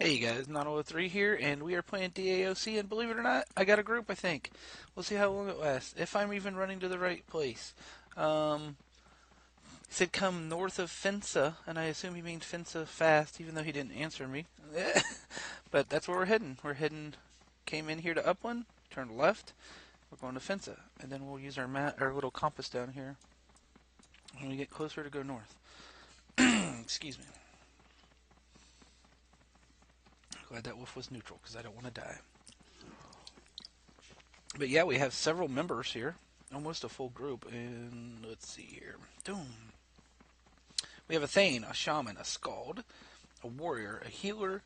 Hey guys, Not03 here, and we are playing DAOC, and believe it or not, I got a group, I think. We'll see how long it lasts, if I'm even running to the right place. He said come north of Finsa, and I assume he means Finsa fast, even though he didn't answer me. But that's where we're heading. Came in here to Uppland, turned left, we're going to Finsa, and then we'll use our our little compass down here when we get closer to go north. Excuse me. Glad that wolf was neutral, because I don't want to die. But yeah, we have several members here, almost a full group. And let's see here. Boom. We have a Thane, a Shaman, a Skald, a Warrior, a healer,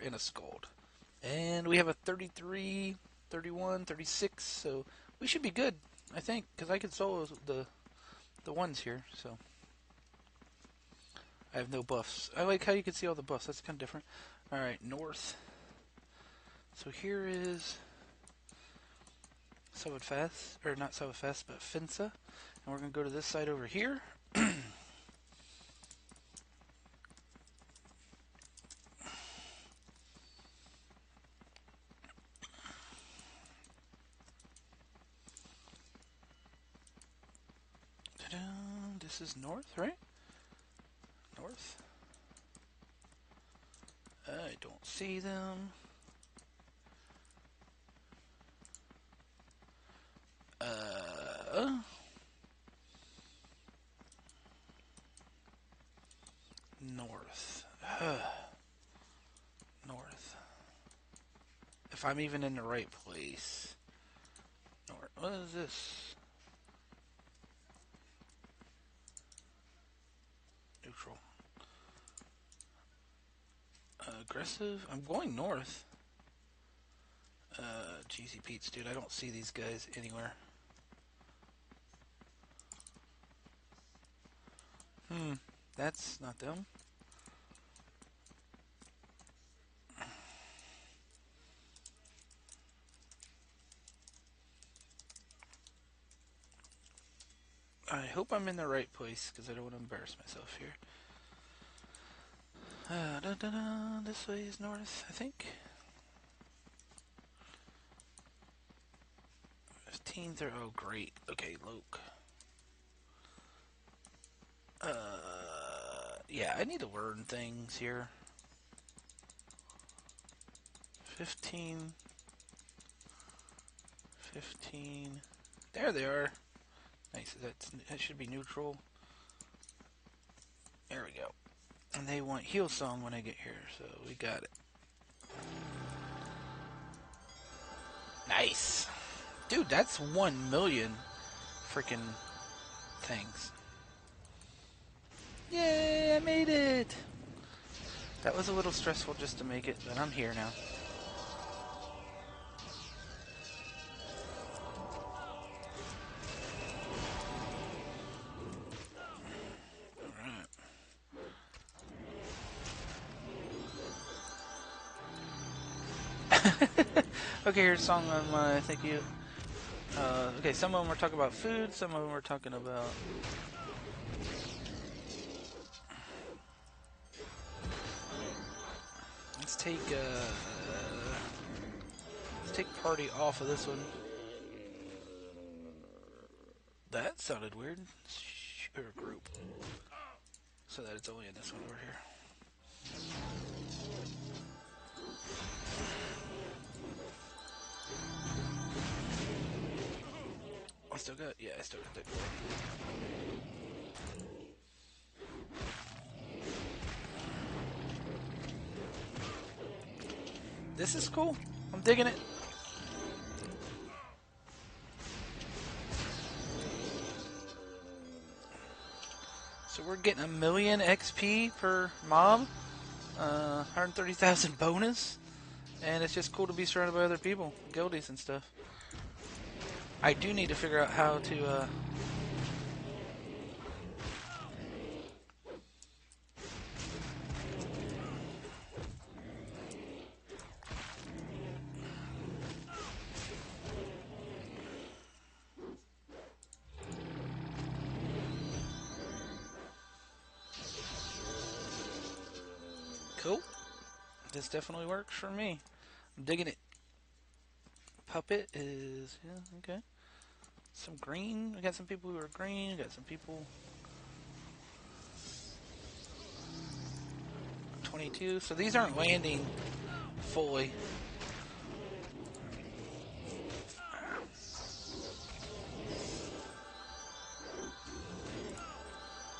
and a Skald. And we have a 33, 31, 36. So we should be good, I think, because I can solo the ones here. So I have no buffs. I like how you can see all the buffs. That's kind of different. All right, north. So here is Fast, or not Fast, but Finsa. And we're going to go to this side over here. This is north, right? North. I don't see them. North. North. If I'm even in the right place. North. What is this? Neutral. Aggressive. I'm going north. Cheesy Pete's, dude. I don't see these guys anywhere. That's not them. I hope I'm in the right place, because I don't want to embarrass myself here. This way is north, I think. 15th or oh great. Okay, Loke. Yeah, I need to learn things here. 15. 15. There they are. Nice. That should be neutral. There we go. And they want heal song when I get here, so we got it. Nice. Dude, that's 1 million freaking things. Yay, I made it! That was a little stressful just to make it, but I'm here now. Okay, here's a song on my thank you. Okay, some of them are talking about food, some of them are talking about let's take party off of this one. That sounded weird. Or group. So that it's only in this one over here. I still got that. This is cool. I'm digging it. So we're getting 1 million XP per mob, 130,000 bonus, and it's just cool to be surrounded by other people, guildies and stuff. I do need to figure out how to cool. This definitely works for me. I'm digging it. Puppet is, yeah, okay. Some green. We got some people who are green. We got some people 22. So these aren't landing fully.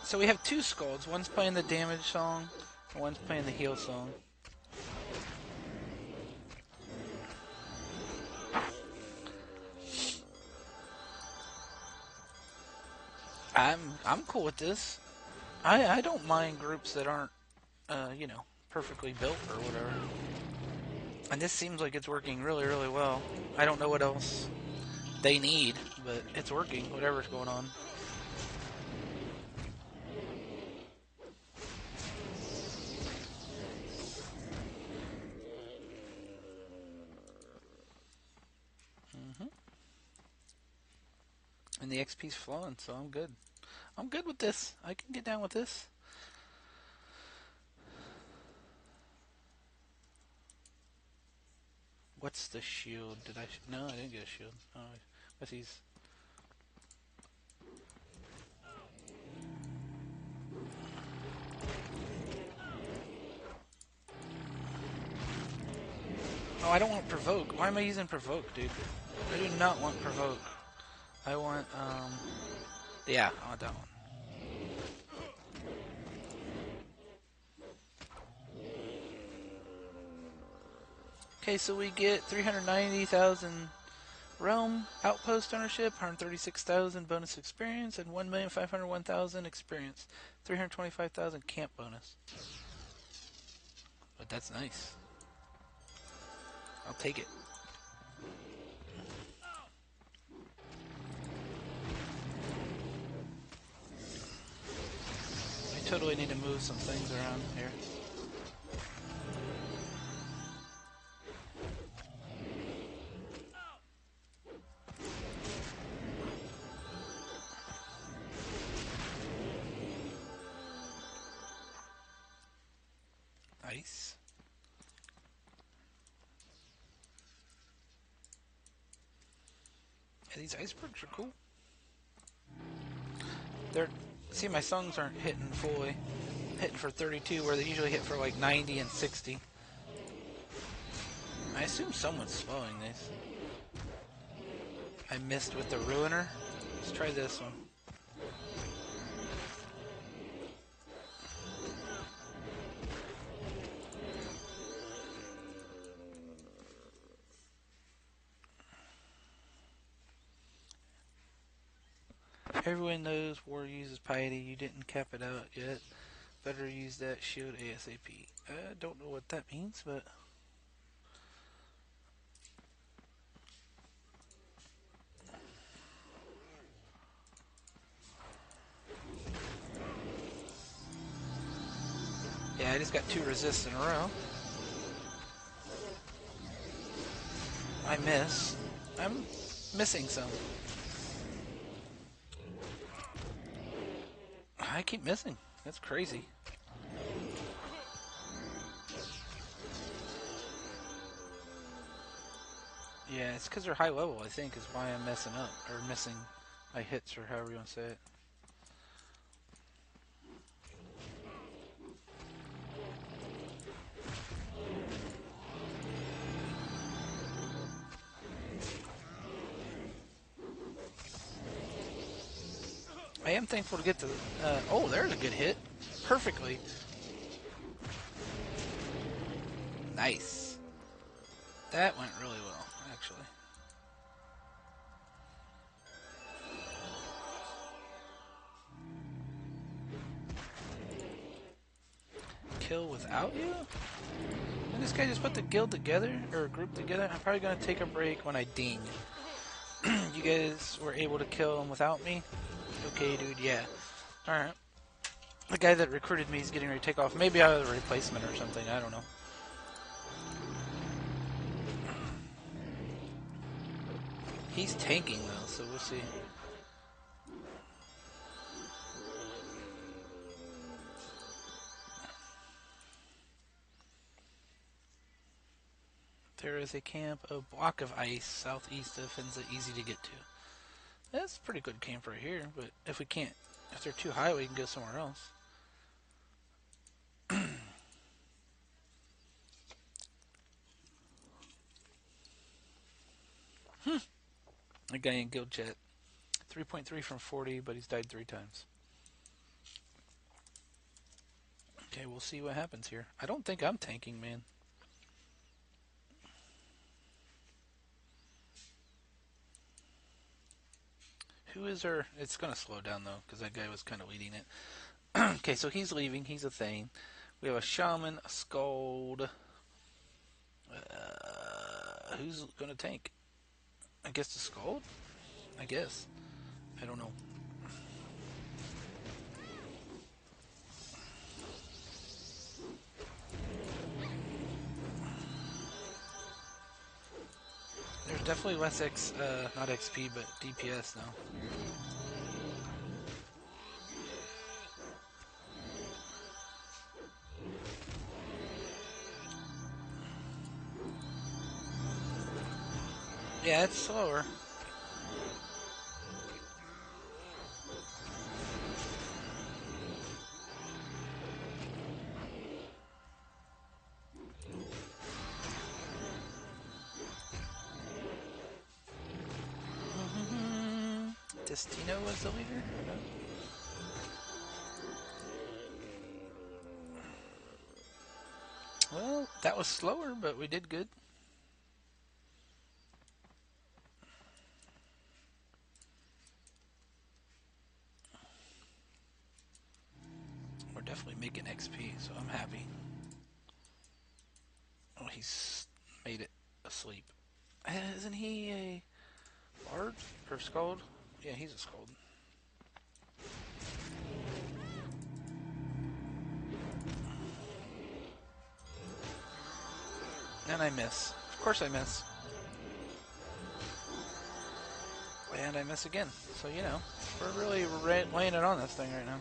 So we have two Skalds. One's playing the damage song, and one's playing the heal song. I'm cool with this. I don't mind groups that aren't you know, perfectly built or whatever. And this seems like it's working really, really well. I don't know what else they need, but it's working, whatever's going on. And the XP's flowing, so I'm good. I'm good with this. I can get down with this. What's the shield? Did I? No, I didn't get a shield. Oh, what's these? Oh, I don't want provoke. Why am I using provoke, dude? I do not want provoke. I want, yeah, I want that one. Okay, so we get 390,000 realm outpost ownership, 136,000 bonus experience, and 1,501,000 experience. 325,000 camp bonus. But that's nice. I'll take it. I totally need to move some things around here. Nice. Yeah, these icebergs are cool. They're, see, my songs aren't hitting fully. Hitting for 32 where they usually hit for like 90 and 60. I assume someone's slowing these. I missed with the Ruiner. Let's try this one. Everyone knows war uses piety. You didn't cap it out yet. Better use that shield ASAP. I don't know what that means, but... yeah, I just got 2 resists in a row. I miss. I'm missing some. I keep missing. That's crazy. Yeah, it's because they're high level, I think, is why I'm messing up. Or missing my hits, or however you want to say it. I am thankful to get the... oh, there's a good hit. Perfectly. Nice. That went really well, actually. Kill without you? And this guy just put the guild together, or group together. I'm probably going to take a break when I ding. You guys were able to kill him without me? Okay, dude, yeah. Alright. The guy that recruited me is getting ready to take off. Maybe I was a replacement or something, I don't know. He's tanking though, so we'll see. There is a camp, a block of ice southeast of Finza, easy to get to. That's a pretty good camp right here, but if we can't, if they're too high, we can go somewhere else. A guy in Guild Chat. 3.3 from 40, but he's died 3 times. Okay, we'll see what happens here. I don't think I'm tanking, man. Who is our... It's going to slow down, though, because that guy was kind of leading it. Okay, so he's leaving. He's a Thane. We have a Shaman, a Skald. Who's going to tank? I guess the Skald? I guess. I don't know. There's definitely less not XP, but DPS now. Yeah, it's slower. Destino was the leader? No. Well, that was slower, but we did good. We're definitely making XP, so I'm happy. Oh, he's made it asleep. Isn't he a bard or Skald? Yeah, he's a Skald. And I miss. Of course I miss. And I miss again. So, you know, we're really laying it on this thing right now.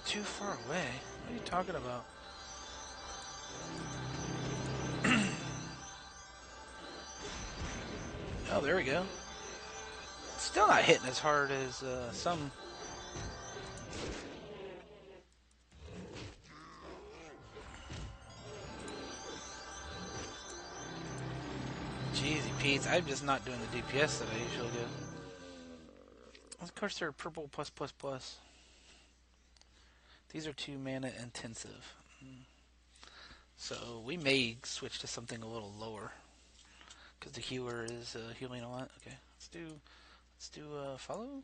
Too far away? What are you talking about? Oh, there we go. Still not hitting as hard as some. Jeezy Pete's, I'm just not doing the DPS that I usually do. Of course, they're purple plus plus plus. These are 2 mana intensive. So we may switch to something a little lower. Because the healer is healing a lot. Okay, let's do follow.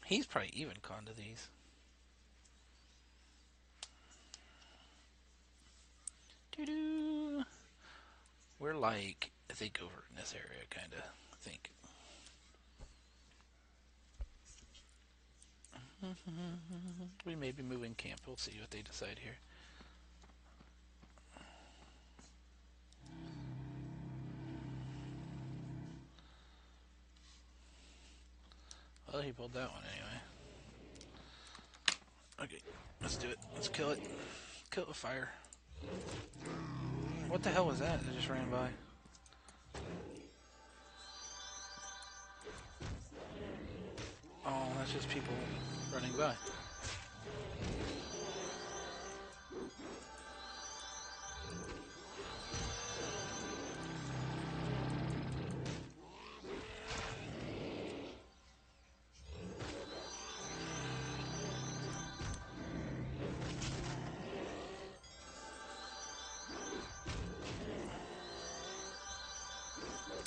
He's probably even con to these. Doo-doo. We're like, I think, over in this area, kind of, I think. We may be moving camp. We'll see what they decide here. Well, he pulled that one anyway. Okay, let's do it. Let's kill it. Kill it with fire. What the hell was that? It just ran by. Oh, that's just people running by.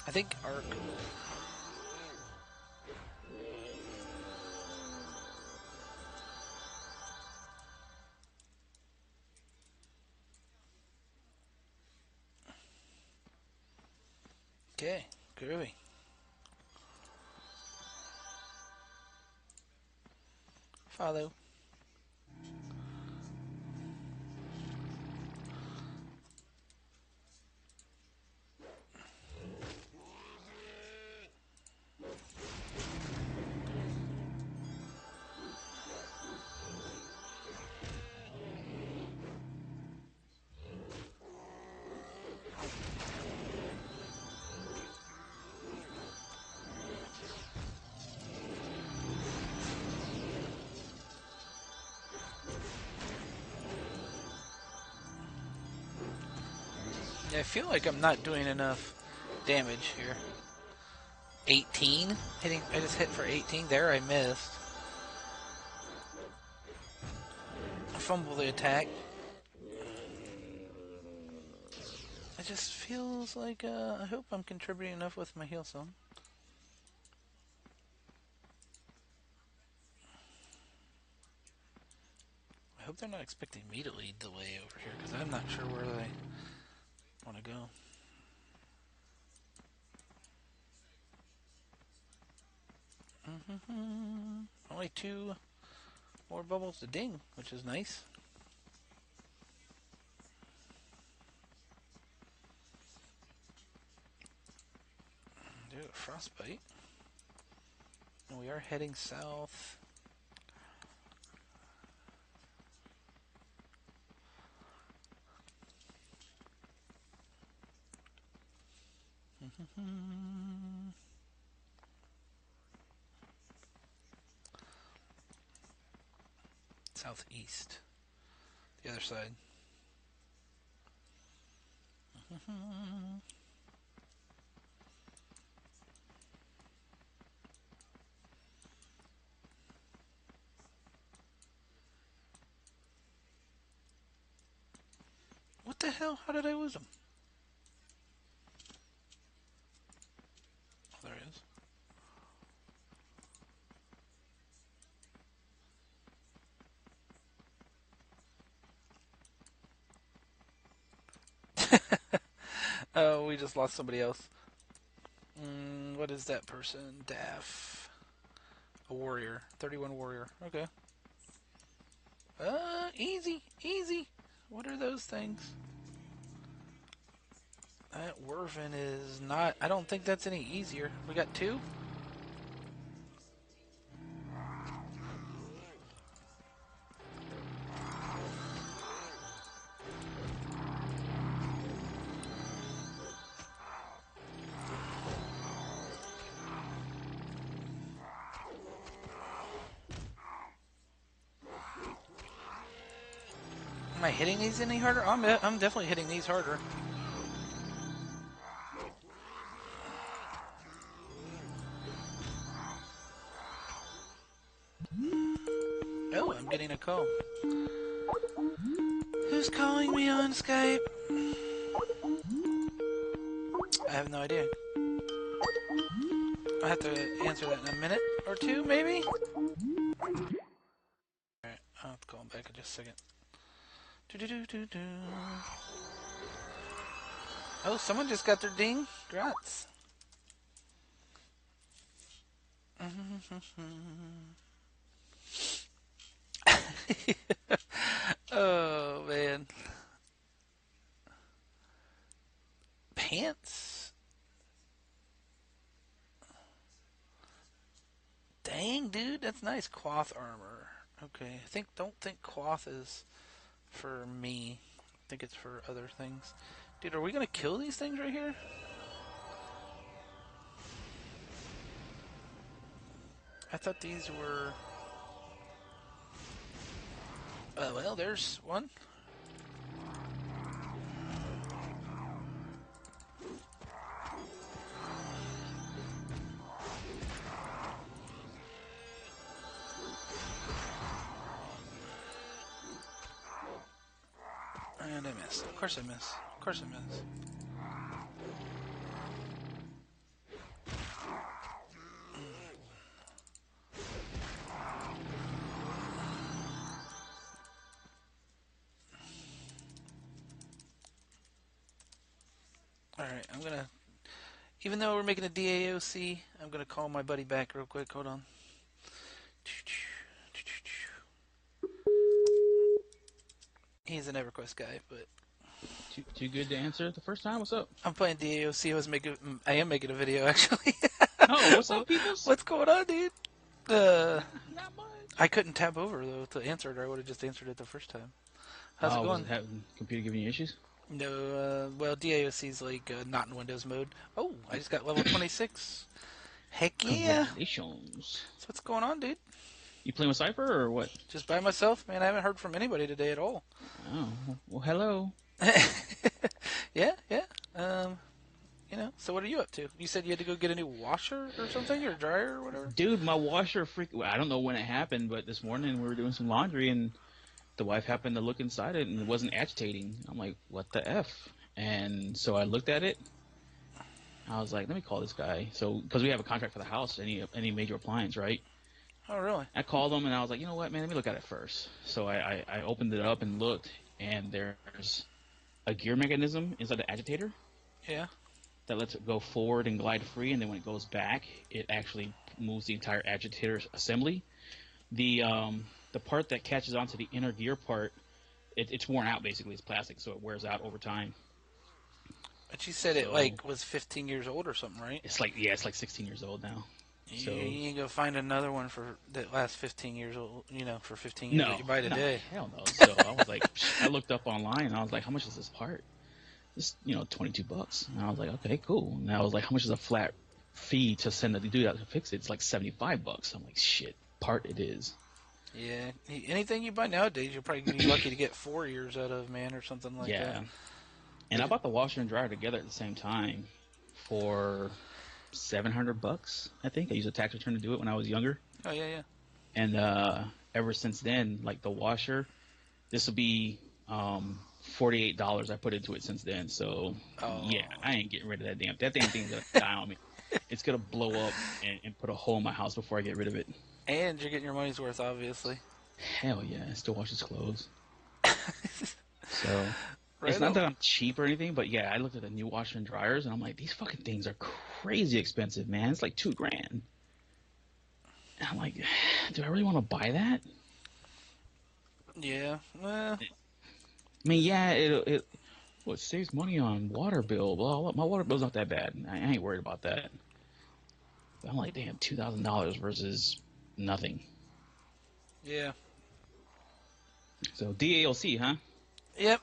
I think Arc. Okay, groovy. Follow. Yeah, I feel like I'm not doing enough damage here. 18? I just hit for 18. There, I missed. Fumble the attack. It just feels like, I hope I'm contributing enough with my heal zone. I hope they're not expecting me to lead the way over here, because I'm not sure where they want to go. Only 2 more bubbles to ding, which is nice. Do a frostbite. And we are heading south. Southeast. The other side. What the hell? How did I lose him? Oh, there he is. Oh, we just lost somebody else. What is that person? Daff. A warrior. 31 warrior. Okay. Easy. Easy. What are those things? That Werven is not... I don't think that's any easier. We got 2? Am I hitting these any harder? I'm definitely hitting these harder. Oh, I'm getting a call. Who's calling me on Skype? I have no idea. I'll have to answer that in a minute or 2, maybe? Alright, I'll have to call him back in just a second. Oh, someone just got their ding. Congrats. Oh, man. Pants? Dang, dude, that's nice. Cloth armor. Okay, don't think cloth is for me. I think it's for other things. Dude, are we gonna kill these things right here? I thought these were... well, there's one. And I missed. Of course I miss. Of course I miss. Alright, I'm gonna... Even though we're making a DAOC, I'm gonna call my buddy back real quick. Hold on. He's an EverQuest guy, but... Too good to answer the first time? What's up? I'm playing DAOC. I am making a video, actually. Oh, what's up, people? What's going on, dude? Not much. I couldn't tab over, though, to answer it, or I would have just answered it the first time. How's it going? Was it having computer giving you issues? No, well, DAOC's like not in Windows mode. Oh, I just got level 26. Heck yeah! Congratulations. So what's going on, dude? You playing with Cypher or what? Just by myself, man. I haven't heard from anybody today at all. Oh, well, hello. Yeah, yeah. So what are you up to? You said you had to go get a new washer or something, or dryer or whatever? Dude, my washer I don't know when it happened, but this morning we were doing some laundry and the wife happened to look inside it and it wasn't agitating. I'm like, what the F? And so I looked at it. I was like, let me call this guy. So, because we have a contract for the house, any major appliance, right? Oh, really? I called him and I was like, you know what, man, let me look at it first. So I opened it up and looked, and there's a gear mechanism inside the agitator. Yeah. That lets it go forward and glide free, and then when it goes back, it actually moves the entire agitator assembly. The part that catches onto the inner gear part, it's worn out basically. It's plastic, so it wears out over time. But you said it like was 15 years old or something, right? It's like 16 years old now. You So ain't gonna find another one for that lasts 15 years old. For 15 years that you buy today. Hell no. So I was like, I looked up online and I was like, how much is this part? It's $22. And I was like, okay, cool. And I was like, how much is a flat fee to send the dude out to fix it? It's like $75. I'm like, shit, part it is. Yeah, anything you buy nowadays, you'll probably be lucky to get 4 years out of, man, or something like that. Yeah. And I bought the washer and dryer together at the same time for $700, I think. I used a tax return to do it when I was younger. Oh, yeah. And ever since then, like the washer, this will be $48 I put into it since then. So, yeah, I ain't getting rid of that damn thing's going to die on me. It's going to blow up and put a hole in my house before I get rid of it. And you're getting your money's worth, obviously. Hell yeah, it still washes clothes. So... Right it's not on. that I'm cheap or anything, but yeah, I looked at the new washer and dryers, and I'm like, these fucking things are crazy expensive, man. It's like $2,000. And I'm like, do I really want to buy that? Yeah. Well. I mean, yeah, it saves money on water bill. Well, my water bill's not that bad. I ain't worried about that. But I'm like, damn, $2,000 versus nothing. Yeah. So DALC, huh? Yep.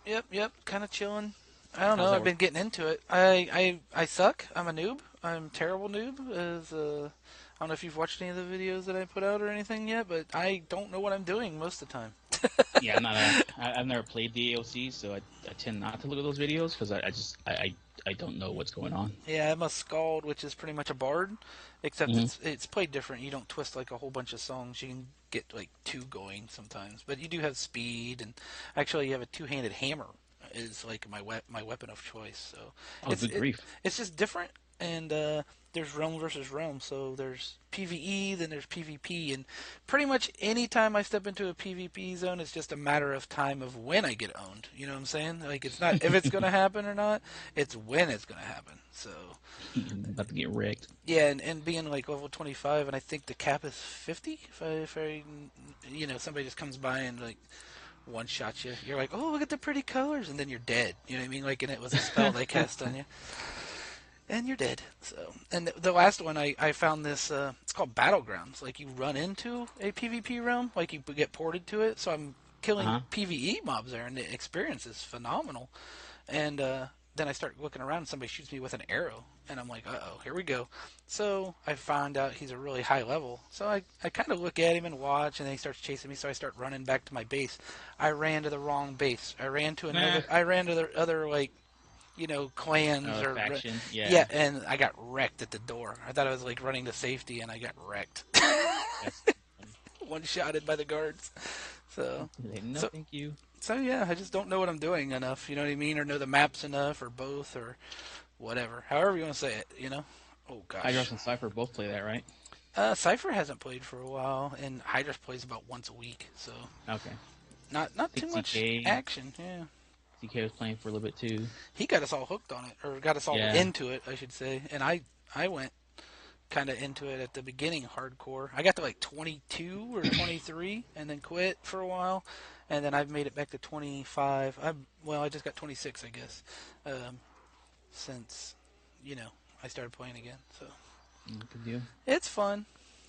Kind of chilling. I don't know. I've been getting into it. I suck. I'm a noob. I'm a terrible noob. I don't know if you've watched any of the videos that I put out or anything yet, but I don't know what I'm doing most of the time. Yeah, I've never played DAOC, so I tend not to look at those videos because I don't know what's going on. Yeah, I'm a Skald, which is pretty much a bard, except it's played different. You don't twist like a whole bunch of songs. You can get like 2 going sometimes, but you do have speed, and actually you have a 2-handed hammer is like my weapon of choice. So good grief. It's just different, and there's realm versus realm. So there's PvE, then there's PvP, and pretty much any time I step into a PvP zone, it's just a matter of time of when I get owned. You know what I'm saying? Like, it's not if it's going to happen or not, it's when it's going to happen. So I'm about to get wrecked. yeah, and being like level 25, and I think the cap is 50. If I somebody just comes by and like one shot you, you're like, oh, look at the pretty colors, and then you're dead. You know what I mean? Like, and it was a spell they cast on you. And you're dead. So, and the last one I found this. It's called Battlegrounds. Like, you run into a PvP realm, like you get ported to it. So I'm killing PvE mobs there, and the experience is phenomenal. And then I start looking around, and somebody shoots me with an arrow, and I'm like, uh-oh, here we go. So I found out he's a really high level. So I kind of look at him and watch, and then he starts chasing me. So I start running back to my base. I ran to the wrong base. I ran to another. I ran to the other like. Clans or faction. Yeah, and I got wrecked at the door. I thought I was like running to safety, and I got wrecked. One-shotted by the guards. So, thank you. So yeah, I just don't know what I'm doing enough. You know what I mean, or know the maps enough, or both, or whatever. However you want to say it. Oh gosh. Hydros and Cypher both play that, right? Cypher hasn't played for a while, and Hydros plays about once a week. So okay. Not too much action. Yeah. CK was playing for a little bit too. He got us all hooked on it, or got us all into it, I should say. And I went kind of into it at the beginning, hardcore. I got to like 22 or 23, and then quit for a while. And then I've made it back to 25. I just got 26, I guess, since I started playing again. So good deal. It's fun,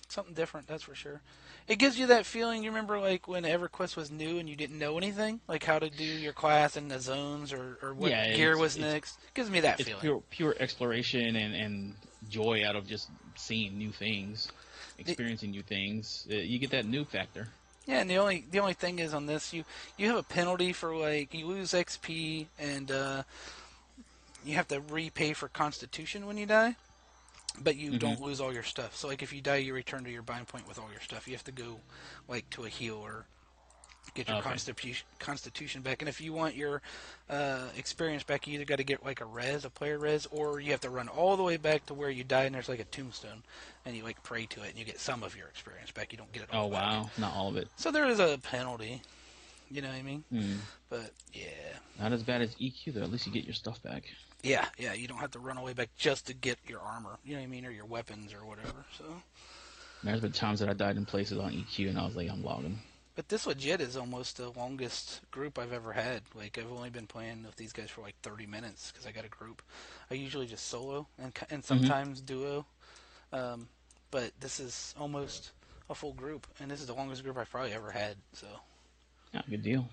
something different, that's for sure. It gives you that feeling. You remember, like, when EverQuest was new and you didn't know anything, like how to do your class and the zones or what gear was next. It gives me that feeling. It's pure exploration and joy out of just seeing new things, experiencing new things. You get that new factor. Yeah, and the only thing is on this, you have a penalty for, like, you lose XP and you have to repay for Constitution when you die, but you don't lose all your stuff. So like if you die, you return to your bind point with all your stuff. You have to go like to a healer, get your Constitution back. And if you want your experience back, you either got to get like a player res, or you have to run all the way back to where you died and there's like a tombstone, and you like pray to it and you get some of your experience back. You don't get it all back. Wow, not all of it. So there is a penalty. You know what I mean? But yeah, not as bad as EQ though. At least you get your stuff back. Yeah, you don't have to run all the way back just to get your armor. You know what I mean, or your weapons or whatever. So there's been times that I died in places on EQ and I was like, I'm logging. But this legit is almost the longest group I've ever had. Like I've only been playing with these guys for like 30 minutes because I got a group. I usually just solo and sometimes duo. But this is almost a full group, and this is the longest group I've probably ever had. So. Yeah, good deal.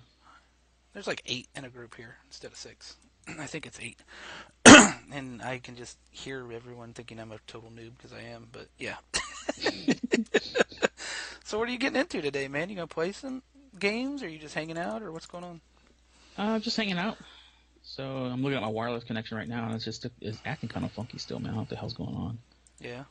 There's like 8 in a group here instead of 6. I think it's 8. And I can just hear everyone thinking I'm a total noob because I am, but yeah. So what are you getting into today, man? You gonna play some games, or are you just hanging out, or what's going on? Just hanging out. So I'm looking at my wireless connection right now, and it's acting kind of funky still, man. I don't know what the hell's going on. Yeah.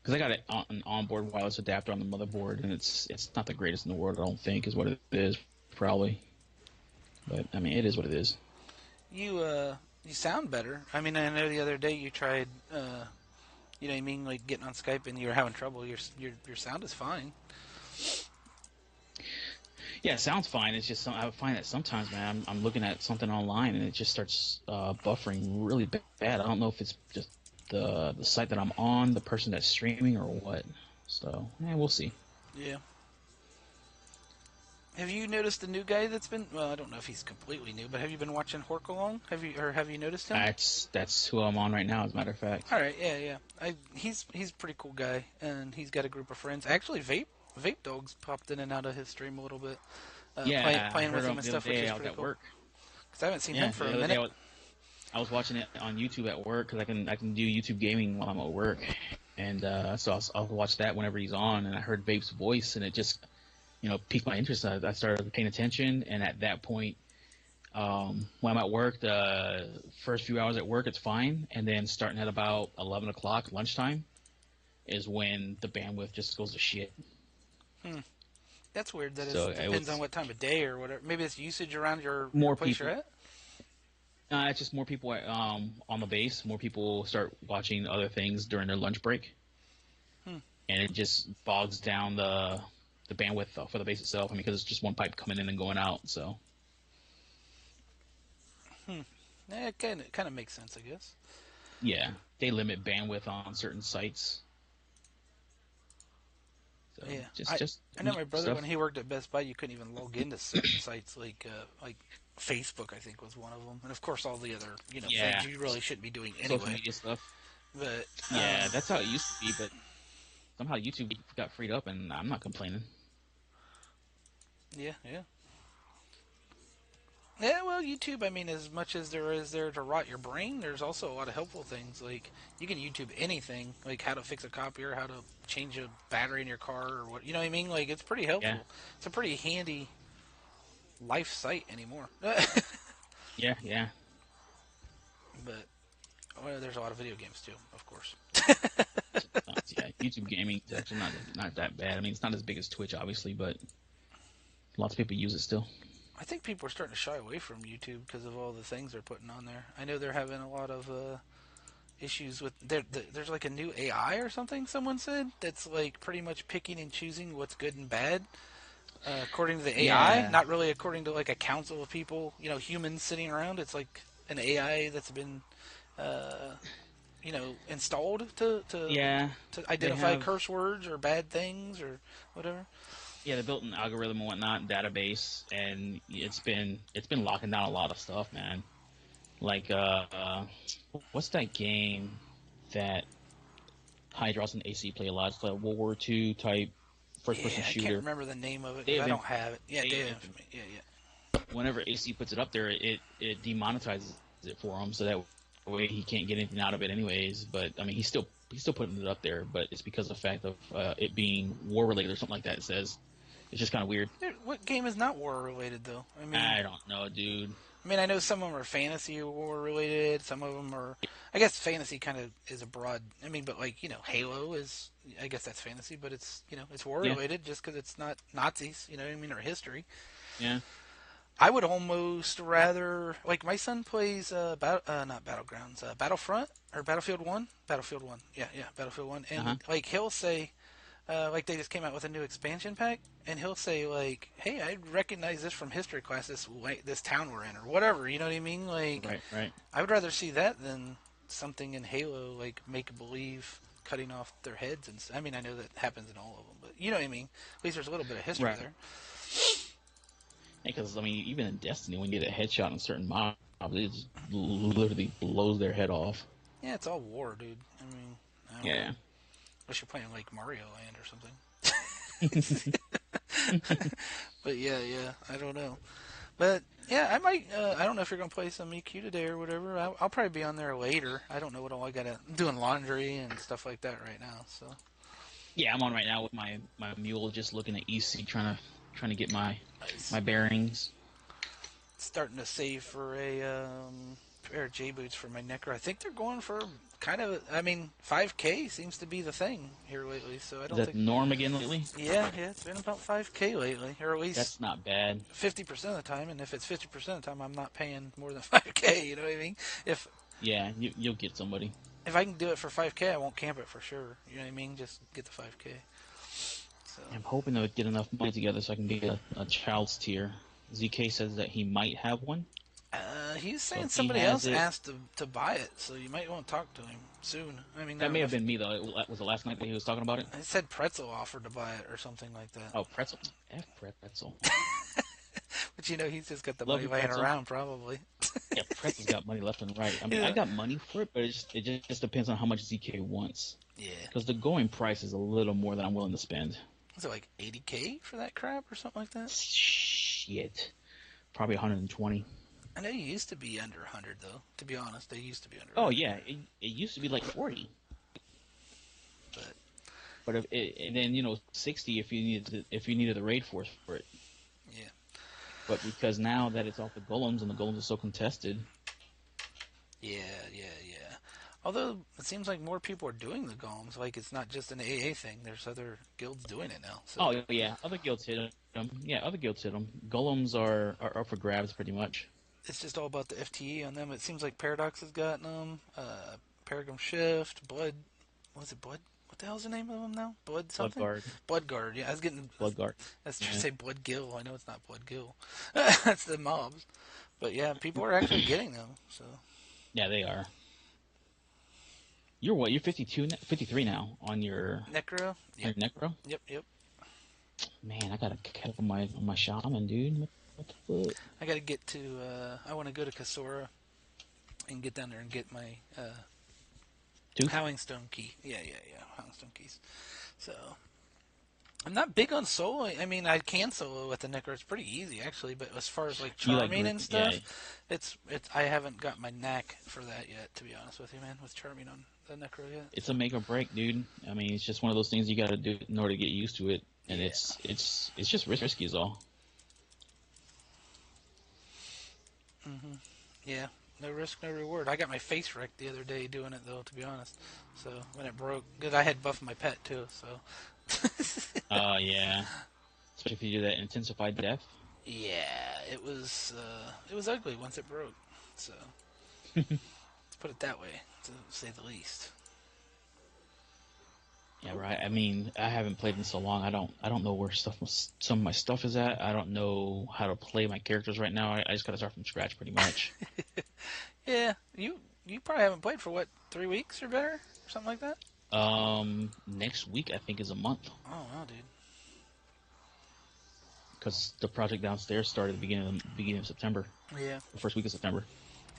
Because I got an onboard wireless adapter on the motherboard, and it's not the greatest in the world, I don't think, is what it is, probably. But, I mean, it is what it is. You sound better. I mean, I know the other day you tried, you know what I mean, like getting on Skype and you were having trouble. Your sound is fine. Yeah, it sounds fine. It's just I find that sometimes, man, I'm looking at something online, and it just starts buffering really bad. I don't know if it's just the site that I'm on, the person that's streaming, or what. So, yeah, we'll see. Yeah. Have you noticed the new guy that's been? Well, I don't know if he's completely new, but have you been watching Hork along? Have you noticed him? That's who I'm on right now, as a matter of fact. All right, yeah. He's a pretty cool guy, and he's got a group of friends. Actually, Vape Dogs popped in and out of his stream a little bit. Playing with him and stuff, which is pretty cool. Because I haven't seen him for a minute. I was watching it on YouTube at work because I can do YouTube gaming while I'm at work, and so I'll watch that whenever he's on. And I heard Vape's voice, and it just piqued my interest. I started paying attention, and at that point, when I'm at work, the first few hours at work it's fine, and then starting at about 11 o'clock lunchtime is when the bandwidth just goes to shit. That's weird. It depends on what time of day or whatever. Maybe it's usage around your place you're at. It's just more people on the base. More people start watching other things during their lunch break, and it just bogs down the bandwidth for the base itself. I mean, because it's just one pipe coming in and going out. So, Yeah, it kind of makes sense, I guess. Yeah, they limit bandwidth on certain sites. So yeah, I know my brother when he worked at Best Buy, you couldn't even log into certain sites like Facebook, I think, was one of them, and of course all the other things you really shouldn't be doing anyway. Social media stuff. But yeah, that's how it used to be. But somehow YouTube got freed up, and I'm not complaining. Yeah. Yeah, well, YouTube, I mean, as much as there is there to rot your brain, there's also a lot of helpful things. Like, you can YouTube anything, like how to fix a copier, how to change a battery in your car, or what, you know what I mean? Like, it's pretty helpful. Yeah. It's a pretty handy life site anymore. Yeah. But, there's a lot of video games, too, of course. Yeah, YouTube gaming is actually not that bad. I mean, it's not as big as Twitch, obviously, but lots of people use it still. I think people are starting to shy away from YouTube because of all the things they're putting on there. I know they're having a lot of issues with... There's like a new AI or something, someone said, that's like pretty much picking and choosing what's good and bad according to the AI, not really according to like a council of people, humans sitting around. It's like an AI that's been, installed to identify curse words or bad things or whatever. Yeah, they built an algorithm and whatnot, database, and it's been locking down a lot of stuff, man. Like, what's that game that Hydros and AC play a lot? It's like a World War II type first-person shooter. I can't remember the name of it because I don't have it. Yeah, yeah. Whenever AC puts it up there, it demonetizes it for him, so that way he can't get anything out of it anyways. But, I mean, he's still putting it up there, but it's because of the fact of it being war-related or something like that, it says. It's just kind of weird. What game is not war-related, though? I mean, I don't know, dude. I mean, I know some of them are fantasy war related. Some of them are, I guess, fantasy kind of is a broad. I mean, but like Halo is, I guess that's fantasy, but it's it's war Yeah, related just because it's not Nazis. You know what I mean, or history. yeah. I would almost rather like my son plays not Battlegrounds, Battlefront or Battlefield One, Battlefield One. Yeah, yeah, Battlefield One, Uh huh. and like he'll say. Like they just came out with a new expansion pack, and he'll say like, "Hey, I recognize this from history class. This town we're in, or whatever." You know what I mean? Like, Right, right. I would rather see that than something in Halo like make believe cutting off their heads. And I mean, I know that happens in all of them, but you know what I mean. At least there's a little bit of history Right. there. Because I mean, even in Destiny, when you get a headshot on certain mobs, it just literally blows their head off. Yeah, it's all war, dude. I mean, I don't know. Yeah. Unless you're playing like Mario Land or something. But yeah, I don't know. But yeah, I might. I don't know if you're gonna play some EQ today or whatever. I'll probably be on there later. I don't know what all I gotta. I'm doing laundry and stuff like that right now. So Yeah, I'm on right now with my mule, just looking at EC, trying to get my nice. bearings. Starting to save for a pair of J boots for my Necro. I think they're going for kind of. I mean, 5K seems to be the thing here lately. So I Is don't that think. norm again lately? Yeah, it's been about 5K lately, or at least That's not bad. 50% of the time. And if it's 50% of the time, I'm not paying more than 5K. You know what I mean? If Yeah, you'll get somebody. if I can do it for 5K, I won't camp it for sure. You know what I mean? Just get the 5K. So I'm hoping to get enough money together so I can get a child's tier. ZK says that he might have one. he's So saying if he somebody has else it, asked to buy it, so you might want to talk to him soon. I mean, I that don't may know have been me though. Was it last night that he was talking about it? I said Pretzel offered to buy it or something like that. Oh, pretzel. F pretzel. But he's just got the Love money you, laying pretzel. around probably. Yeah, pretzel's got money left and right. I mean, Yeah. I got money for it, but it just depends on how much ZK wants. Yeah. Because the going price is a little more than I'm willing to spend. Was it like 80K for that crap or something like that? Shit. Probably 120. I know you used to be under 100 though. To be honest, they used to be under. Oh 100. yeah, it used to be like 40. But But and then 60 if you needed the raid force for it. yeah. But because now that it's off the golems and the golems are so contested. Yeah. Although it seems like more people are doing the golems, like it's not just an AA thing. There's other guilds doing it now. So. Oh yeah, other guilds hit them. Yeah, other guilds hit them. Golems are up for grabs pretty much. It's just all about the FTE on them. It seems like Paradox has gotten them. Paragon Shift, Blood. What was it? Blood? What the hell's the name of them now? Blood something? Bloodguard. Bloodguard. Yeah, I was getting. Bloodguard. I was trying Yeah. to say Blood Gill. I know it's not Blood Gill. That's the mobs. But yeah, people are actually getting them. So. Yeah, they are. You're what? You're 53 now on your Necro. Yep. necro. Yep. Man, I gotta catch up on my shaman, dude. What the fuck? I got to get to. I want to go to Kasora and get down there and get my Tooth? Howling Stone key. Yeah. Howling Stone keys. So. I'm not big on solo. I mean, I can solo with the Necro. It's pretty easy, actually. But as far as like You like charming group- and stuff, yeah. it's. I haven't got my knack for that yet, to be honest with you, man. With charming on the Necro yet. It's a make or break, dude. I mean, it's just one of those things you gotta do in order to get used to it, and Yeah. it's just risky is all. Yeah, no risk, no reward. I got my face wrecked the other day doing it, though, to be honest. So when it broke, because I had buffed my pet too. So. Yeah. Especially if you do that intensified death. Yeah, it was ugly once it broke. So let's put it that way, to say the least. Yeah, right. I mean, I haven't played in so long. I don't know where some of my stuff is at. I don't know how to play my characters right now. I just gotta start from scratch, pretty much. Yeah, you probably haven't played for what, 3 weeks or better, or something like that. Next week I think is a month. Oh wow, dude. Because the project downstairs started at the beginning of September, Yeah. the first week of September.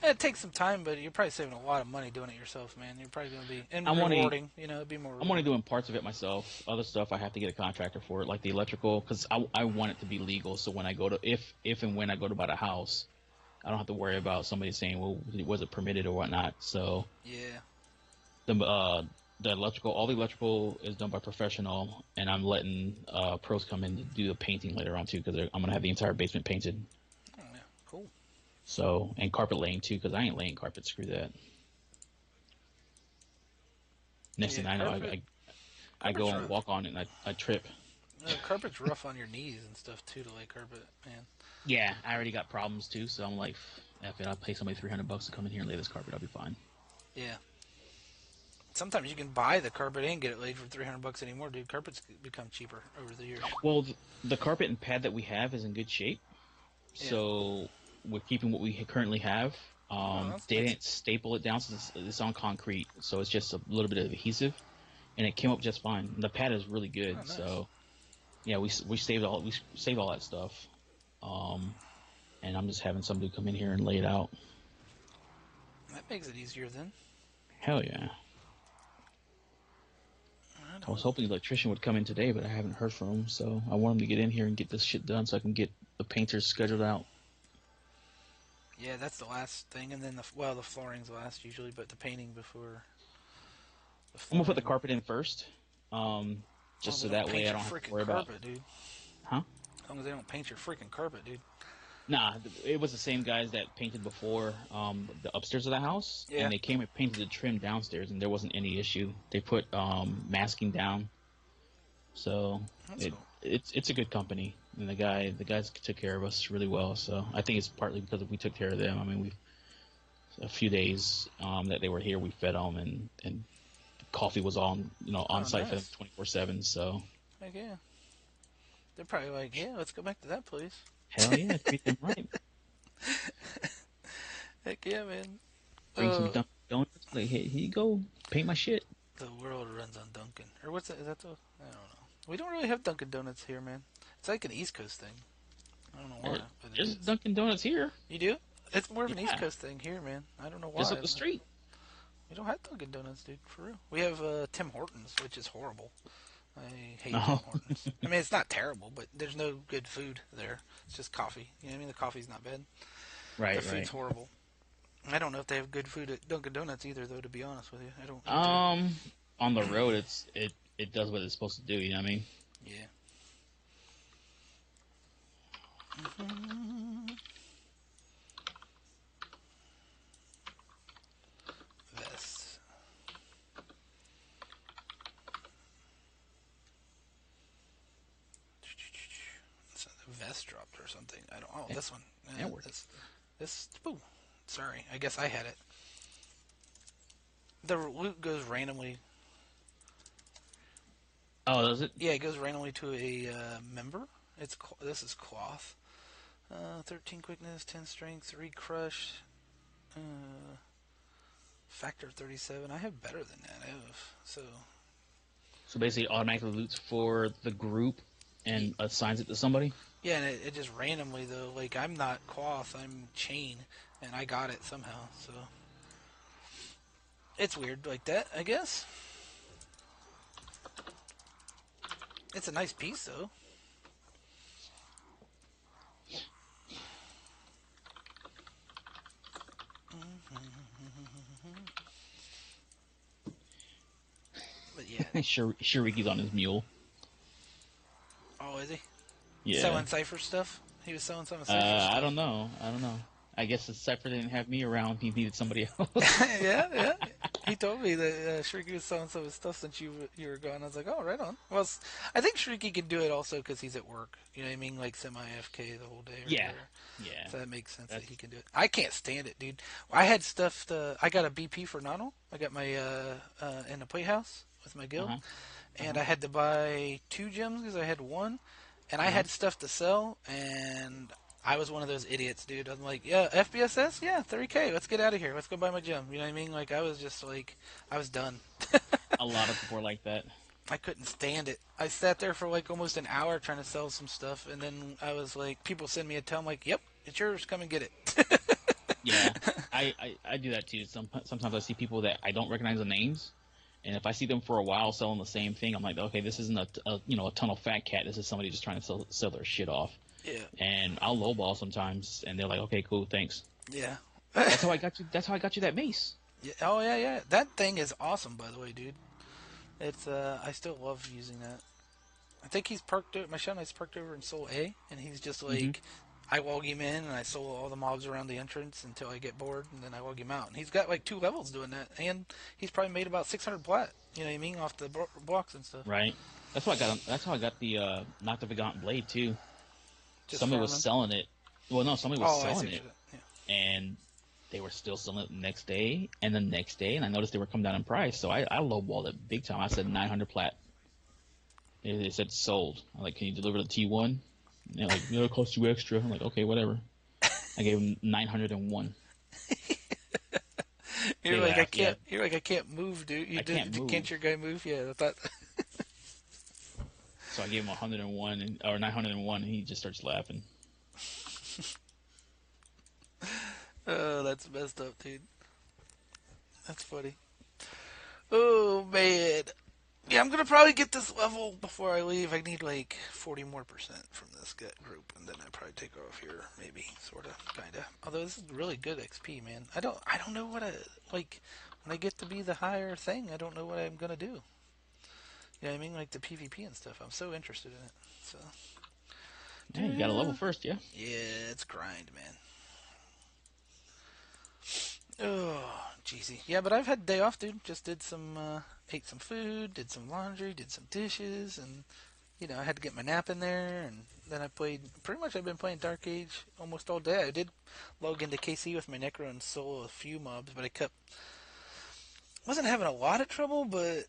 It takes some time, but you're probably saving a lot of money doing it yourself, man. You're probably going to be I'm only- rewarding. It'd be more. I'm only doing parts of it myself. Other stuff I have to get a contractor for it, like the electrical, because I want it to be legal. So when I go to if and when I go to buy a house, I don't have to worry about somebody saying, well, was it permitted or whatnot. So Yeah. the electrical, all the electrical is done by professional, and I'm letting pros come in to do the painting later on too, because I'm gonna have the entire basement painted. Oh, yeah. Cool. So, and carpet laying too, because I ain't laying carpet. Screw that. Next Yeah, thing I know, I go carpet's and rough. walk on it and I trip. Carpet's rough on your knees and stuff too to lay carpet, man. Yeah, I already got problems too, so I'm like, F it, I'll pay somebody $300 to come in here and lay this carpet. I'll be fine. Yeah. Sometimes you can buy the carpet and get it laid for $300 anymore, dude. Carpets become cheaper over the years. Well, the carpet and pad that we have is in good shape, Yeah. so we're keeping what we currently have. Oh, that's They nice. didn't staple it down, so it's on concrete, so it's just a little bit of adhesive, and it came up just fine. The pad is really Oh, good, nice. so yeah, we saved all that stuff. Um, and I'm just having somebody come in here and lay it out. That makes it easier then. Hell yeah. I was hoping the electrician would come in today, but I haven't heard from him, so I want him to get in here and get this shit done so I can get the painters scheduled out. Yeah, that's the last thing, and then the flooring's last usually, but the painting before the I'm gonna flooring. put the carpet in first, just so As long as they don't that paint way I your don't have to freaking worry about. carpet, dude. Huh? As long as they don't paint your freaking carpet, dude. Nah, it was the same guys that painted before the upstairs of the house, Yeah. and they came and painted the trim downstairs, and there wasn't any issue. They put masking down, so That's cool. it's a good company, and the guys took care of us really well. So I think it's partly because we took care of them. I mean, we a few days that they were here, we fed them, and coffee was on on site for them Nice. 24/7. So Heck yeah. They're probably like, yeah, let's go back to that place. hell yeah, treat them right. Heck yeah, man. Bring some Dunkin' Donuts. Like, hey, here you go. Paint my shit. The world runs on Dunkin'. Or what's that? Is that the? I don't know. We don't really have Dunkin' Donuts here, man. It's like an East Coast thing. I don't know why, but it There's is. Dunkin' Donuts here, You do? It's more of an East Yeah. Coast thing here, man. I don't know why. just up the street. We don't have Dunkin' Donuts, dude. For real. We have Tim Hortons, which is horrible. I hate Oh. Tim Hortons. I mean, it's not terrible, but there's no good food there. It's just coffee. You know what I mean? The coffee's not bad. Right, The food's right. horrible. I don't know if they have good food at Dunkin' Donuts either, though. To be honest with you, I don't. On the road, it does what it's supposed to do. You know what I mean? Yeah. Vests. So the vest dropped or something. I don't. Oh, this one. Network. This. Ooh, sorry. I guess I had it. The loot goes randomly. Oh, does it? Yeah, it goes randomly to a member. This is cloth. 13 quickness, 10 strength, 3 crush, factor 37. I have better than that. So basically, automatically loots for the group and assigns it to somebody. Yeah, and it just randomly though. Like I'm not cloth, I'm chain, and I got it somehow. So it's weird like that, I guess. It's a nice piece though. But yeah. Shuriki's on his mule. Oh, is he? Yeah. Selling Cypher stuff? He was selling some of Cypher stuff. I don't know. I guess the Cypher didn't have me around. He needed somebody else. yeah. He told me that Shrieky was selling some of his stuff since you were gone. I was like, oh, right on. Well, I think Shrieky can do it also because he's at work. You know what I mean? Like semi-AFK the whole day. Or Yeah. whatever. Yeah. So that makes sense that he can do it. I can't stand it, dude. I had stuff I got a BP for Nano. I got my in the playhouse with my guild. And I had to buy 2 gems because I had 1. And I had stuff to sell, and I was one of those idiots, dude. I'm like, yeah, FBSS? Yeah, 30k. Let's get out of here. Let's go buy my gem. You know what I mean? Like, I was just like, I was done. A lot of people are like that. I couldn't stand it. I sat there for like almost an hour trying to sell some stuff, and then I was like, people send me a tell. I'm like, yep, it's yours. Come and get it. Yeah, I do that too. Sometimes I see people that I don't recognize the names, and if I see them for a while selling the same thing, I'm like, okay, this isn't a tunnel fat cat. This is somebody just trying to sell their shit off. Yeah. And I'll lowball sometimes, and they're like, okay, cool, thanks. Yeah. That's how I got you. That's how I got you that mace. Yeah. Oh yeah. That thing is awesome, by the way, dude. It's I still love using that. I think he's parked. My Shadow Knight's parked over in Soul A, and he's just like, I log him in and I solo all the mobs around the entrance until I get bored, and then I log him out. And he's got like 2 levels doing that, and he's probably made about 600 plat. You know what I mean, off the blocks and stuff. Right. That's why I got. That's how I got the Not the Forgotten Blade too. Just Somebody was farming. selling it. Well, no, somebody was Oh, I see selling what it, you did. Yeah. and they were still selling it the next day and the next day, and I noticed they were coming down in price, so I lowballed it big time. I said 900 plat. They said sold. I'm like, can you deliver the T1? And they're like, no, it costs you extra. I'm like, okay, whatever. I gave them 901. You're They like, I laughed, can't. You're like, I can't move, dude. I can't move. Can't your guy move? Yeah, I thought. So I gave him 101 or 901, and he just starts laughing. Oh, that's messed up, dude. That's funny. Oh man. Yeah, I'm gonna probably get this level before I leave. I need like 40 more % from this group, and then I probably take off here, maybe, sorta, kinda. Although this is really good XP, man. I don't know what I like when I get to be the higher thing. I don't know what I'm gonna do. You know what I mean? Like the PvP and stuff. I'm so interested in it. So. Yeah, you got a level first, yeah. Yeah, it's grind, man. Oh, jeezy. Yeah, but I've had a day off, dude. Just did some, ate some food, did some laundry, did some dishes, and, you know, I had to get my nap in there, and then I played, pretty much I've been playing Dark Age almost all day. I did log into KC with my Necro and solo a few mobs, but wasn't having a lot of trouble, but,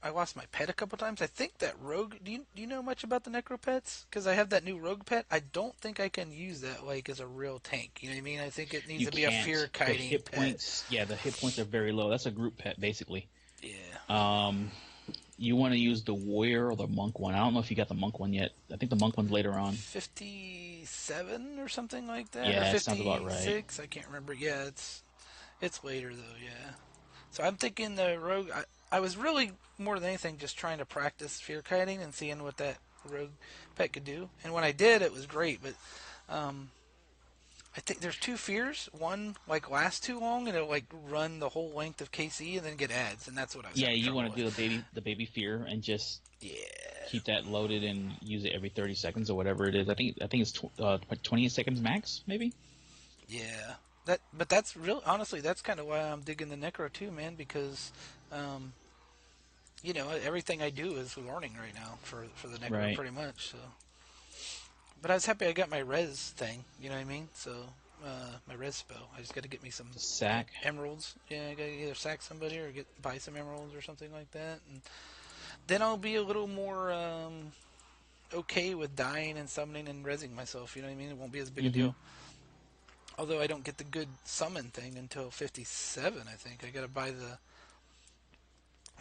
I lost my pet a couple times. I think that rogue. Do you know much about the necro pets? Because I have that new rogue pet. I don't think I can use that like as a real tank. You know what I mean? I think it needs to be a fear kiting the hit pet. Points, yeah, the hit points are very low. That's a group pet basically. Yeah. You want to use the warrior or the monk one. I don't know if you got the monk one yet. I think the monk one's later on. 57 or something like that. Yeah, or 56. sounds about right. I can't remember. Yeah, it's later though. Yeah. So I'm thinking the rogue. I was really, more than anything, just trying to practice fear kiting and seeing what that rogue pet could do. And when I did, it was great. But I think there's 2 fears. One like lasts too long and it'll like run the whole length of KC and then get ads. And that's what I was. Yeah, you want to do the baby fear and just keep that loaded and use it every 30 seconds or whatever it is. I think it's 28 seconds max, maybe. Yeah. But that's real. Honestly, that's kind of why I'm digging the necro too, man. Because you know, everything I do is learning right now for the necro, right. pretty much. So, but I was happy I got my res thing. You know what I mean? So my res spell. I just got to get me some sack emeralds. Yeah, I got to either sack somebody or buy some emeralds or something like that, and then I'll be a little more okay with dying and summoning and resing myself. You know what I mean? It won't be as big a deal. Although I don't get the good summon thing until 57, I think. I got to buy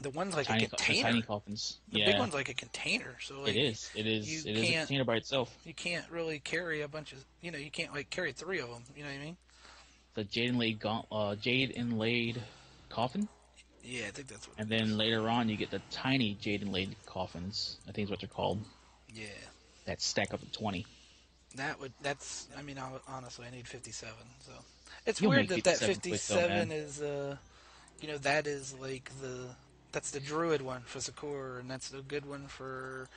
the one's like a container. The tiny coffins. The big one's like a container. So like, it is a container by itself. You can't really carry a bunch of, you know, you can't like carry 3 of them. You know what I mean? The jade inlaid coffin. Yeah, I think that's what. And then later on, you get the tiny jade inlaid coffins. I think is what they're called. Yeah. That stack up to 20. That's. I mean, honestly, I need 57. So it's You'll weird that 57 57 is, you know, that is like that's the druid one for Sakura, and that's the good one for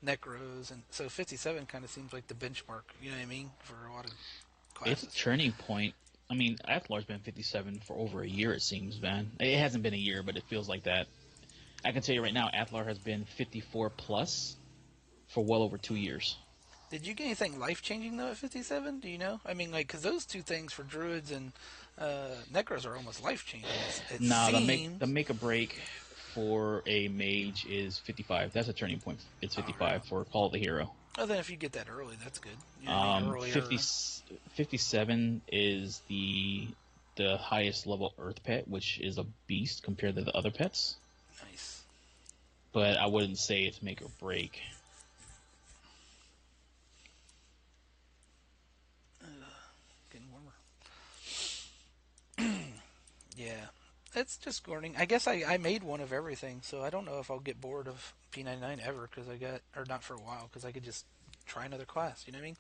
Necros, and so 57 kind of seems like the benchmark. You know what I mean? For a lot of classes. It's a turning point. I mean, Athlar's been 57 for over a year, it seems, man. It hasn't been a year, but it feels like that. I can tell you right now, Athlar has been 54 plus for well over 2 years. Did you get anything life-changing, though, at 57? Do you know? I mean, like, because those 2 things for druids and necros are almost life-changing. The make or break for a mage is 55. That's a turning point. It's 55 for Call of the Hero. Oh, then if you get that early, that's good. You know, 57 is the highest level Earth pet, which is a beast compared to the other pets. Nice. But I wouldn't say it's make or break. Yeah, it's just learning. I guess I made one of everything, so I don't know if I'll get bored of P99 ever, or not for a while, because I could just try another class, you know what I mean?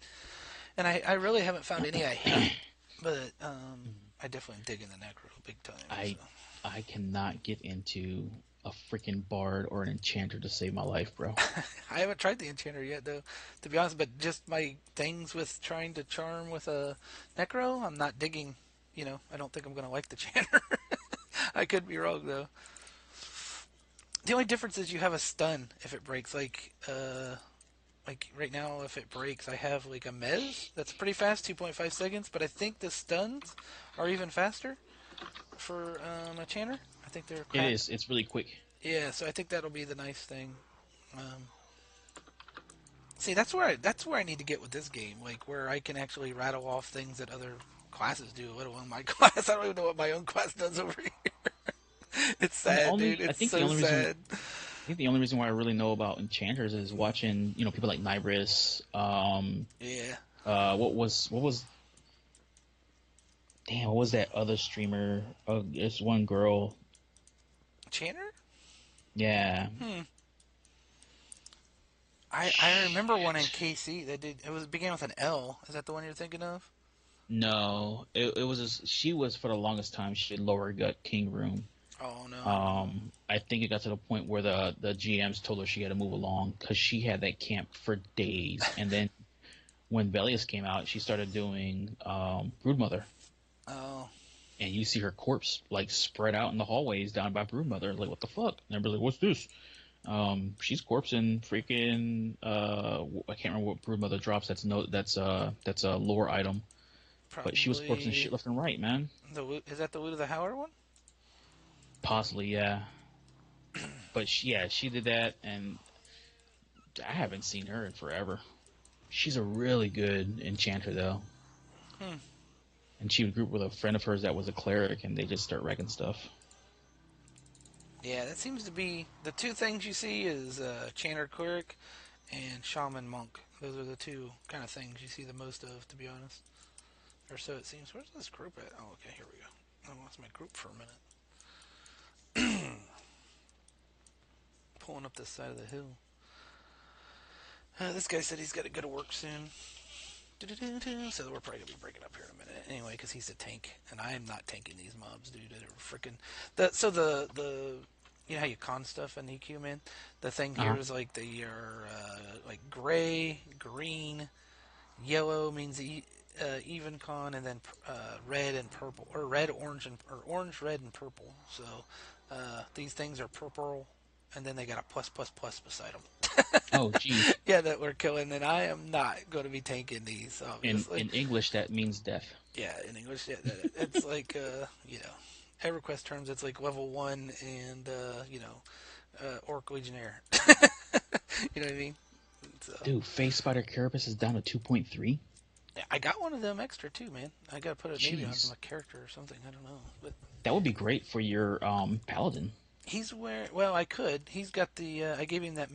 And I really haven't found any I hate, but I definitely am digging the necro big time. I cannot get into a freaking bard or an enchanter to save my life, bro. I haven't tried the enchanter yet, though, to be honest. But just my things with trying to charm with a necro, I'm not digging. I don't think I'm gonna like the chanter. I could be wrong though. The only difference is you have a stun if it breaks. Like right now, if it breaks, I have like a mez that's pretty fast, 2.5 seconds. But I think the stuns are even faster for a chanter. I think they're. It is. It's really quick. Yeah, so I think that'll be the nice thing. See, that's where I need to get with this game, like where I can actually rattle off things that other classes do, let alone my class. I don't even know what my own class does over here. It's sad, dude. It's so sad. I think the only reason why I really know about enchanters is watching, people like Nybris. Yeah. What was that other streamer? Oh, there's one girl. Chanter? Yeah. I remember one in KC that did. It began with an L. Is that the one you're thinking of? No, it was. She was for the longest time. She did Lower Gut King Room. Oh no. I think it got to the point where the GMs told her she had to move along because she had that camp for days. And then when Belius came out, she started doing Broodmother. Oh. And you see her corpse like spread out in the hallways down by Broodmother. Like, what the fuck? And everybody's like, what's this? She's corpsing freaking. I can't remember what Broodmother drops. That's a lore item. Probably, but she was corpsing shit left and right, man. Is that the Wood of the Howler one? Possibly, yeah. But she did that, and I haven't seen her in forever. She's a really good enchanter, though. And she would group with a friend of hers that was a cleric, and they just start wrecking stuff. Yeah, that seems to be the two things you see is chanter cleric and shaman monk. Those are the two kind of things you see the most of, to be honest. Or so it seems. Where's this group at? Oh, okay, here we go. I lost my group for a minute. Pulling up this side of the hill. This guy said he's got to go to work soon. So we're probably going to be breaking up here in a minute. Anyway, because he's a tank. And I am not tanking these mobs, dude. They're freaking... You know how you con stuff in EQ, man? The thing here is like they are like gray, green, yellow means even con, and then red and purple, or red, orange, or orange, red, and purple. So these things are purple, and then they got a plus beside them. Oh, geez. Yeah, that we're killing, and I am not going to be tanking these, obviously. In English, that means death. Yeah, in English, yeah, it's like, EverQuest terms, it's like level 1 and, Orc Legionnaire. You know what I mean? So, dude, Face Spider Carapace is down to 2.3? I got one of them extra, too, man. I got to put a maybe on my character or something, I don't know. But that would be great for your Paladin. Well, I could. He's got the, I gave him that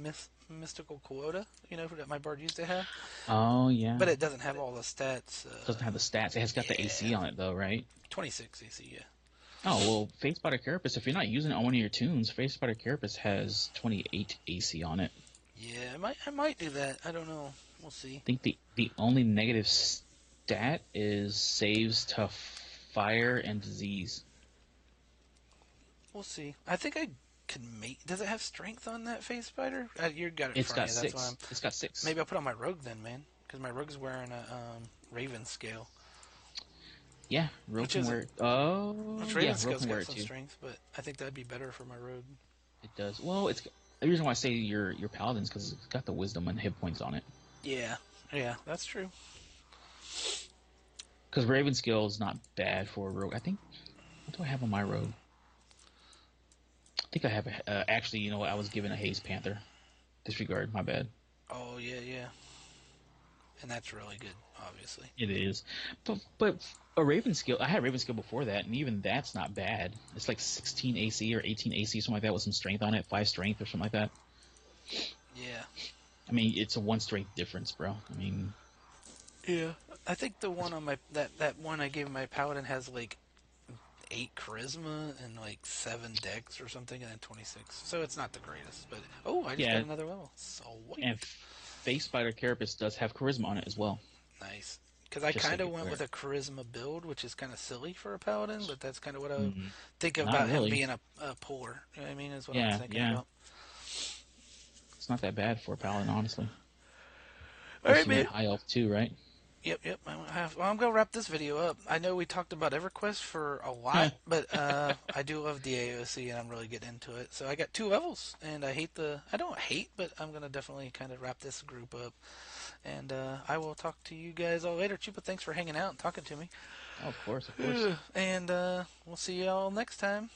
mystical quota, that my bard used to have. Oh, yeah. But it doesn't have all the stats. Doesn't have the stats. It has got the AC on it, though, right? 26 AC, yeah. Oh, well, Face Spider Carapace, if you're not using it on one of your tunes, Face Spider Carapace has 28 AC on it. Yeah, I might do that. I don't know. We'll see. I think the only negative stat is saves to fire and disease. We'll see. I think I can make... Does it have strength on that Face Spider? You got it in It's front got of you. 6. It's got 6. Maybe I'll put on my rogue then, man. Because my rogue's wearing a Raven scale. Yeah, rogue can wear it. Oh, which Raven scale's got some too. Strength, but I think that'd be better for my rogue. It does. Well, it's the reason why I say your paladin's because it's got the wisdom and hit points on it. Yeah, that's true. Because Raven skill is not bad for a rogue. I think. What do I have on my rogue? I think I have actually. You know what? I was given a Haze Panther. Disregard. My bad. Oh yeah. And that's really good, obviously. It is, but a Raven skill. I had Raven skill before that, and even that's not bad. It's like 16 AC or 18 AC, something like that, with some strength on it, 5 strength or something like that. Yeah. I mean, it's a 1 strength difference, bro. I mean. Yeah. I think the one on my that one I gave my paladin has like 8 charisma and like 7 dex or something, and then 26. So it's not the greatest, but I just got another level. So what? And Face Spider Carapace does have charisma on it as well. Nice. Because I just so kind of you're went aware. with a charisma build, which is kind of silly for a paladin, but that's kind of what I Mm, think not about him really. being a puller. You know what I mean? Is what I'm Yeah, thinking yeah. about. It's not that bad for a paladin, honestly. All right, Especially when man. you're high elf too, right? Yep. I'm gonna wrap this video up. I know we talked about EverQuest for a lot, but I do love the AOC, and I'm really getting into it. So I got 2 levels, and I don't hate, but I'm gonna definitely kind of wrap this group up. And I will talk to you guys all later. Chupa, thanks for hanging out and talking to me. Oh, of course, of course. And we'll see you all next time.